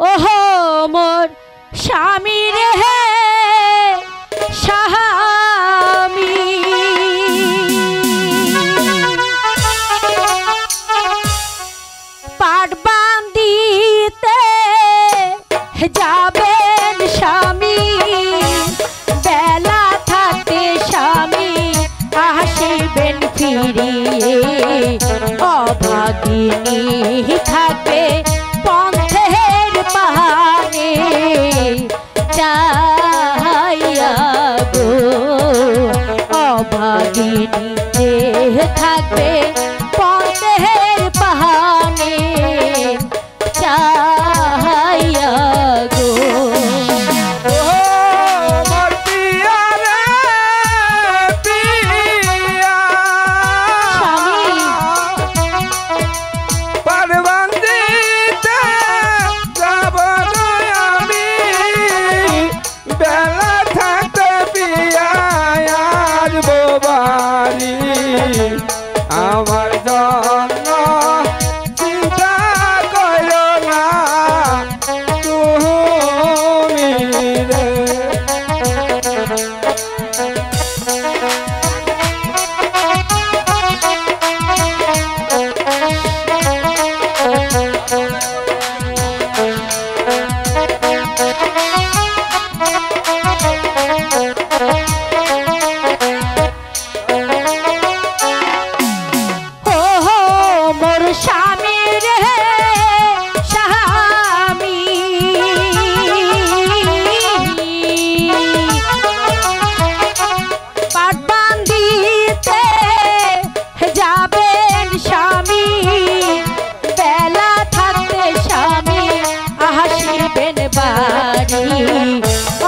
ওহো মোর স্বামী রে স্বামী পাট বান্ধিতে যাবেন স্বামী বেলা থাকতে স্বামী আসিবেন ফিরিয়ে অভাগিনী থাকবে পন্থের পাহাড়ে চাইয়া গো অভাগিনী থাকবে পন্থের পাহাড়ে চাইয়া গো আমার জন্য চিন্তা করো না তুমি রে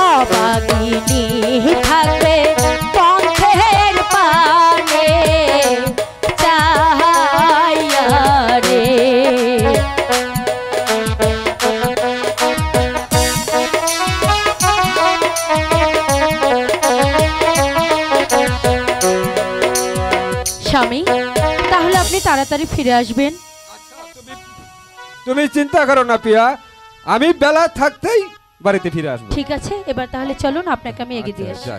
অভাগিনী থাকবে পন্থের পানে চাইয়া রে স্বামী তাহলে আপনি তাড়াতাড়ি ফিরে আসবেন। তুমি চিন্তা করো না পিয়া, আমি বেলা থাকতেই বাড়িতে ফিরে আসবো। ঠিক আছে, এবার তাহলে চলুন আপনাকে আমি এগিয়ে দিয়ে আসি।